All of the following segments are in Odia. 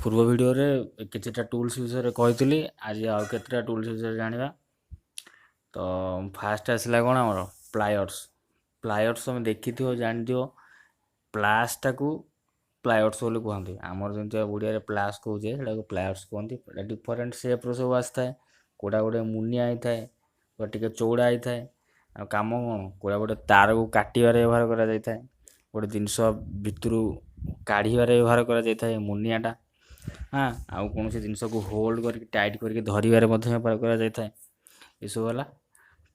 ପୂର୍ବ ଭିଡ଼ିଓରେ କିଛିଟା ଟୁଲ୍ସ ବିଷୟରେ କହିଥିଲି। ଆଜି ଆଉ କେତେଟା ଟୁଲ୍ସ ବିଷୟରେ ଜାଣିବା। ତ ଫାଷ୍ଟ ଆସିଲା କ'ଣ ଆମର ପ୍ଲାୟର୍ସ। ପ୍ଲାୟର୍ସ ତମେ ଦେଖିଥିବ ଜାଣିଥିବ। ପ୍ଲାସ୍ଟାକୁ ପ୍ଲାୟର୍ସ ବୋଲି କୁହନ୍ତି। ଆମର ଯେମିତି ଓଡ଼ିଆରେ ପ୍ଲାସ୍ କହୁଛେ ସେଟାକୁ ପ୍ଲାୟର୍ସ କୁହନ୍ତି। ଏଇଟା ଡିଫରେଣ୍ଟ ସେପ୍ର ସବୁ ଆସିଥାଏ। କେଉଁଟା ଗୋଟେ ମୁନିଆ ହେଇଥାଏ, କେଉଁଟା ଟିକେ ଚଉଡ଼ା ହେଇଥାଏ। ଆଉ କାମ କ'ଣ, କେଉଁଟା ଗୋଟେ ତାରକୁ କାଟିବାରେ ବ୍ୟବହାର କରାଯାଇଥାଏ, ଗୋଟେ ଜିନିଷ ଭିତରୁ କାଢ଼ିବାରେ ବ୍ୟବହାର କରାଯାଇଥାଏ ମୁନିଆଟା। ଆଉ କୌଣସି ଜିନିଷକୁ ହୋଲ୍ଡ କରିକି ଟାଇଟ୍ କରିକି ଧରିବାରେ ମଧ୍ୟ ବ୍ୟବହାର କରାଯାଇଥାଏ। ଏସବୁ ହେଲା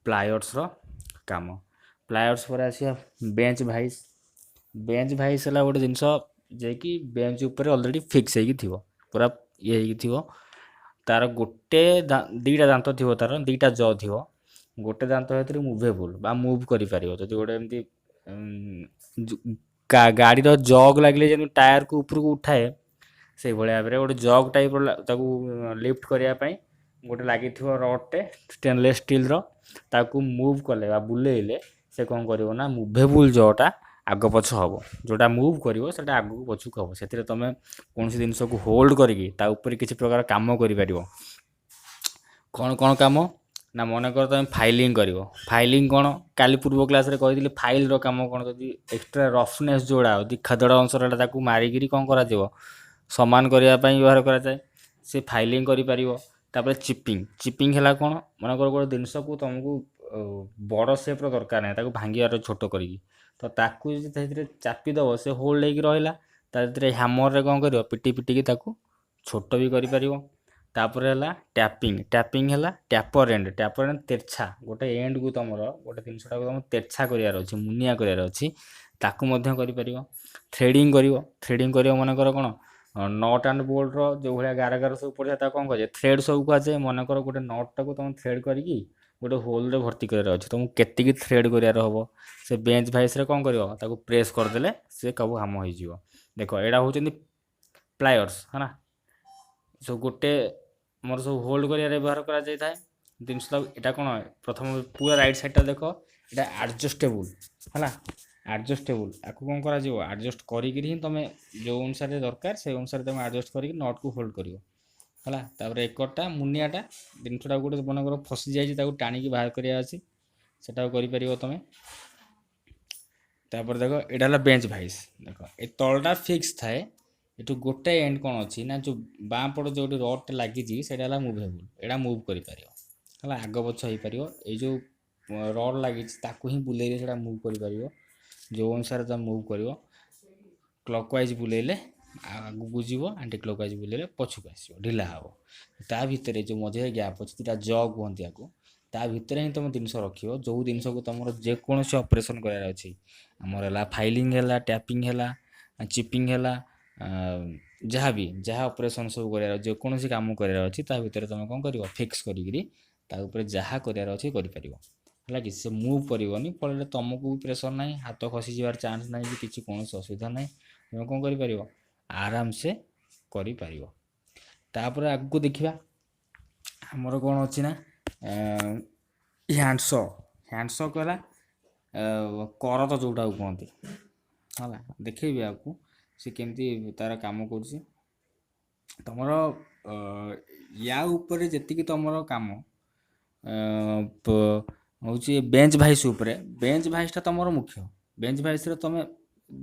ପ୍ଲାୟର୍ସର କାମ। ପ୍ଲାୟର୍ସ ପରେ ଆସିବା ବେଞ୍ଚ ଭାଇସ୍। ବେଞ୍ଚ ଭାଇସ୍ ହେଲା ଗୋଟେ ଜିନିଷ ଯିଏକି ବେଞ୍ଚ ଉପରେ ଅଲରେଡ଼ି ଫିକ୍ସ ହେଇକି ଥିବ, ପୁରା ଇଏ ହେଇକି ଥିବ। ତାର ଦୁଇଟା ଦାନ୍ତ ଥିବ, ତାର ଦୁଇଟା ଜ ଥିବ। ଗୋଟେ ଦାନ୍ତ ସେଥିରେ ମୁଭେବୁଲ୍ ବା ମୁଭ୍ କରିପାରିବ। ଯଦି ଗୋଟେ ଏମିତି ଗାଡ଼ିର ଜଗ୍ ଲାଗିଲେ ଯେମିତି ଟାୟାରକୁ ଉପରକୁ ଉଠାଏ, ସେଇଭଳିଆ ଭାବରେ ଗୋଟେ ଜଗ୍ ଟାଇପ୍ର ତାକୁ ଲିଫ୍ଟ କରିବା ପାଇଁ ଗୋଟେ ଲାଗିଥିବ ରଡ଼୍ଟେ ଷ୍ଟେନଲେସ୍ ଷ୍ଟିଲ୍ର। ତାକୁ ମୁଭ୍ କଲେ ବା ବୁଲେଇଲେ ସେ କ'ଣ କରିବ ନା ମୁଭେବୁଲ୍ ଜଟା ଆଗ ପଛ ହେବ। ଯେଉଁଟା ମୁଭ୍ କରିବ ସେଇଟା ଆଗକୁ ପଛକୁ ହେବ। ସେଥିରେ ତୁମେ କୌଣସି ଜିନିଷକୁ ହୋଲ୍ଡ କରିକି ତା ଉପରେ କିଛି ପ୍ରକାର କାମ କରିପାରିବ। କ'ଣ କାମ ନା, ମନେକର ତୁମେ ଫାଇଲିଂ କରିବ। ଫାଇଲିଂ କ'ଣ, କାଲି ପୂର୍ବ କ୍ଲାସ୍ରେ କହିଥିଲି ଫାଇଲ୍ର କାମ କ'ଣ, ଯଦି ଏକ୍ସଟ୍ରା ରଫନେସ୍ ଯେଉଁଟା ଯଦି ଖଦଡ଼ ଅଂଶଟା ତାକୁ ମାରିକିରି କ'ଣ କରାଯିବ, ସମାନ କରିବା ପାଇଁ ବ୍ୟବହାର କରାଯାଏ। ସେ ଫାଇଲିଂ କରିପାରିବ। ତାପରେ ଚିପିଂ ହେଲା କ'ଣ, ମନେକର ଗୋଟେ ଜିନିଷକୁ ତୁମକୁ ବଡ଼ ସେପ୍ର ଦରକାର ନାହିଁ, ତାକୁ ଭାଙ୍ଗିବାର ଛୋଟ କରିକି, ତ ତାକୁ ଯଦି ସେଥିରେ ଚାପିଦେବ ସେ ହୋଲ୍ଡ ହେଇକି ରହିଲା। ତା ଭିତରେ ହ୍ୟାମରରେ କ'ଣ କରିବ, ପିଟିକି ତାକୁ ଛୋଟ ବି କରିପାରିବ। ତାପରେ ହେଲା ଟ୍ୟାପିଂ ହେଲା ଟ୍ୟାପର ଏଣ୍ଡ ତେର୍ଛା। ଗୋଟେ ଏଣ୍ଡକୁ ତୁମର ଗୋଟେ ଜିନିଷଟାକୁ ତୁମର ତେର୍ଛା କରିବାର ଅଛି, ମୁନିଆ କରିବାର ଅଛି, ତାକୁ ମଧ୍ୟ କରିପାରିବ। ଥ୍ରେଡ଼ିଂ କରିବ ମନେକର କ'ଣ, ନଟ୍ ଆଣ୍ଡ ବୋଲ୍ଟର ଯେଉଁ ଭଳିଆ ଗାର ସବୁ ପଡ଼ିଥାଏ ତାକୁ କ'ଣ କୁହାଯାଏ, ଥ୍ରେଡ଼୍ ସବୁ କୁହାଯାଏ। ମନେକର ଗୋଟେ ନଟ୍ଟାକୁ ତୁମେ ଥ୍ରେଡ଼୍ କରିକି ଗୋଟେ ହୋଲ୍ରେ ଭର୍ତ୍ତି କରିବାର ଅଛି, ତୁମକୁ କେତିକି ଥ୍ରେଡ଼୍ କରିବାର ହେବ, ସେ ବେଞ୍ଚ ଭାଇସ୍ରେ କ'ଣ କରିବ, ତାକୁ ପ୍ରେସ୍ କରିଦେଲେ ସେ ସବୁ କାମ ହେଇଯିବ। ଦେଖ, ଏଇଟା ହେଉଛନ୍ତି ପ୍ଲାୟର୍ସ ହେଲା। ସବୁ ଗୋଟେ ଆମର ସବୁ ହୋଲ୍ଡ କରିବାରେ ବ୍ୟବହାର କରାଯାଇଥାଏ ଜିନିଷଟାକୁ। ଏଇଟା କ'ଣ, ପ୍ରଥମ ପୁରା ରାଇଟ୍ ସାଇଡ଼୍ଟା ଦେଖ, ଏଇଟା ଆଡ଼ଜଷ୍ଟେବୁଲ୍ ହେଲା। ଆଡ଼ଜଷ୍ଟେବୁଲ୍, ଆକୁ କ'ଣ କରାଯିବ, ଆଡ଼ଜଷ୍ଟ କରିକିରି ହିଁ ତୁମେ ଯେଉଁ ଅନୁସାରେ ଦରକାର ସେଇ ଅନୁସାରେ ତୁମେ ଆଡ଼ଜଷ୍ଟ କରିକି ନଟ୍କୁ ହୋଲ୍ଡ କରିବ ହେଲା। ତାପରେ ଏକରଟା ମୁନିଆଟା, ଜିନିଷଟାକୁ ଗୋଟେ ମନେକର ଫସି ଯାଇଛି, ତାକୁ ଟାଣିକି ବାହାର କରିବା ଅଛି, ସେଟାକୁ କରିପାରିବ ତୁମେ। ତାପରେ ଦେଖ, ଏଇଟା ହେଲା ବେଞ୍ଚ ଭାଇସ୍। ଦେଖ, ଏ ତଳଟା ଫିକ୍ସ ଥାଏ। ଏଠୁ ଗୋଟେ ଏଣ୍ଡ କ'ଣ ଅଛି ନା, ଯେଉଁ ବାଁ ପଟ ଯେଉଁଠି ରଡ଼୍ଟା ଲାଗିଛି ସେଇଟା ହେଲା ମୁଭେବୁଲ୍। ଏଇଟା ମୁଭ୍ କରିପାରିବ ହେଲା, ଆଗ ପଛ ହେଇପାରିବ। ଏଇ ଯେଉଁ ରଡ଼୍ ଲାଗିଛି ତାକୁ ହିଁ ବୁଲେଇଲେ ସେଇଟା ମୁଭ୍ କରିପାରିବ। ଯେଉଁ ଅନୁସାରେ ତୁମେ ମୁଭ୍ କରିବ, କ୍ଲକ୍ୱାଇଜ୍ ବୁଲେଇଲେ ଆଗକୁ ଯିବ, ଆଣ୍ଟି କ୍ଲକ୍ୱାଇଜ୍ ବୁଲେଇଲେ ପଛକୁ ଆସିବ, ଢିଲା ହେବ। ତା ଭିତରେ ଯେଉଁ ମଝିରେ ଗ୍ୟାପ୍ ଅଛି, ଦୁଇଟା ଜଗ୍ କୁହନ୍ତି ଆକୁ, ତା ଭିତରେ ହିଁ ତୁମେ ଜିନିଷ ରଖିବ। ଯେଉଁ ଜିନିଷକୁ ତୁମର ଯେକୌଣସି ଅପରେସନ୍ କରିବାର ଅଛି, ଆମର ହେଲା ଫାଇଲିଂ ହେଲା, ଟ୍ୟାପିଂ ହେଲା, ଚିପିଂ ହେଲା, ଯାହା ଅପରେସନ୍ ସବୁ କରିବାର ଅଛି, ଯେକୌଣସି କାମ କରିବାର ଅଛି, ତା ଭିତରେ ତୁମେ କ'ଣ କରିବ, ଫିକ୍ସ କରିକିରି ତା ଉପରେ ଯାହା କରିବାର ଅଛି କରିପାରିବ ହେଲା କି। ସେ ମୁଭ୍ କରିବନି, ଫଳରେ ତୁମକୁ ବି ପ୍ରେସର୍ ନାହିଁ, ହାତ ଖସିଯିବାର ଚାନ୍ସ ନାହିଁ, କି କିଛି କୌଣସି ଅସୁବିଧା ନାହିଁ। ତୁମେ କ'ଣ କରିପାରିବ, ଆରାମସେ କରିପାରିବ। ତାପରେ ଆଗକୁ ଦେଖିବା ଆମର କ'ଣ ଅଛି ନା, ହ୍ୟାଣ୍ଡସକ୍ ହେଲା କରତ ଯେଉଁଟାକୁ କୁହନ୍ତି ହେଲା। ଦେଖେଇବି ଆଗକୁ ସେ କେମିତି ତା'ର କାମ କରୁଛି। ତୁମର ୟା ଉପରେ ଯେତିକି ତୁମର କାମ ହେଉଛି ବେଞ୍ଚ ଭାଇସ୍ ଉପରେ, ବେଞ୍ଚ ଭାଇସ୍ଟା ତୁମର ମୁଖ୍ୟ। ବେଞ୍ଚ ଭାଇସ୍ରେ ତୁମେ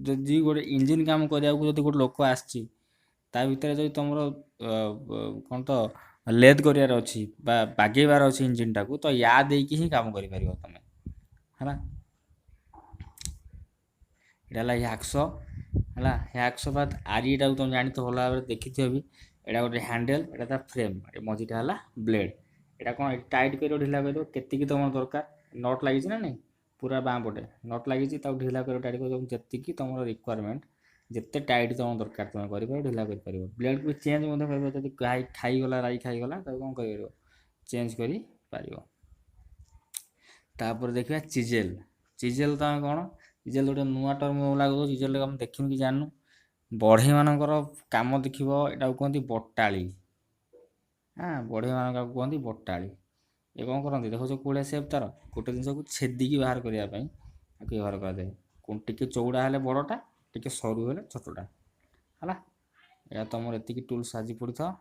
ଯଦି ଗୋଟେ ଇଞ୍ଜିନ୍ କାମ କରିବାକୁ ଯଦି ଗୋଟେ ଲୋକ ଆସିଛି, ତା ଭିତରେ ଯଦି ତୁମର କ'ଣ ତ ଲେଦ୍ କରିବାର ଅଛି ବା ବାଗେଇବାର ଅଛି ଇଞ୍ଜିନ୍ଟାକୁ, ତ ୟା ଦେଇକି ହିଁ କାମ କରିପାରିବ ତୁମେ ହେଲା। ଏଇଟା ହେଲା ହ୍ୟାକ୍ସ ହେଲା। ହ୍ୟାକ୍ସ ବା ଆରିଟାକୁ ତୁମେ ଜାଣିଥିବ, ଭଲ ଭାବରେ ଦେଖିଥିବ ବି। ଏଇଟା ଗୋଟେ ହ୍ୟାଣ୍ଡେଲ୍, ଏଇଟା ତା ଫ୍ରେମ୍, ମଝିଟା ହେଲା ବ୍ଲେଡ଼୍। ଏଇଟା କ'ଣ ଟାଇଟ୍ କରିବ, ଢିଲା କରିବ, କେତିକି ତୁମର ଦରକାର। ନଟ୍ ଲାଗିଛି ନା ନାହିଁ, ପୁରା ବାଁ ପଟେ ନଟ୍ ଲାଗିଛି, ତାକୁ ଢିଲା କରିବ, ଟାଇଟ୍ କରିବ, ଯେତିକି ତୁମର ରିକ୍ୱାରମେଣ୍ଟ, ଯେତେ ଟାଇଟ୍ ତୁମର ଦରକାର ତୁମେ କରିପାରିବ, ଢିଲା କରିପାରିବ। ବ୍ଲେଡ଼୍କୁ ଚେଞ୍ଜ ମଧ୍ୟ କରିପାରିବ, ଯଦି ରାଇ ଖାଇଗଲା ତାକୁ କ'ଣ କରିପାରିବ, ଚେଞ୍ଜ କରିପାରିବ। ତାପରେ ଦେଖିବା ଚିଜେଲ୍। ତୁମେ କ'ଣ, ଚିଜେଲ୍ ଗୋଟେ ନୂଆ ଟର୍ମ ଲାଗୁଥିବ, ଚିଜେଲ୍ ଆମେ ଦେଖିନୁ କି ଜାଣିନୁ। ବଢ଼େଇମାନଙ୍କର କାମ ଦେଖିବ, ଏଟାକୁ କୁହନ୍ତି ବଟାଳି। ବଢ଼େଇମାନଙ୍କର କୁହନ୍ତି ବଟାଳି। ଏ କ'ଣ କରନ୍ତି, ଦେଖୁଛ କୋଉଳିଆ ସେପ୍ ତାର, ଗୋଟେ ଜିନିଷକୁ ଛେଦିକି ବାହାର କରିବା ପାଇଁ ଆକୁ ବ୍ୟବହାର କରାଯାଏ। ଟିକେ ଚଉଡ଼ା ହେଲେ ବଡ଼ଟା, ଟିକେ ସରୁ ହେଲେ ଛୋଟଟା ହେଲା। ଏହା ତମର ଏତିକି ଟୁଲ୍ସ ସାଜି ପଡ଼ିଥାଅ।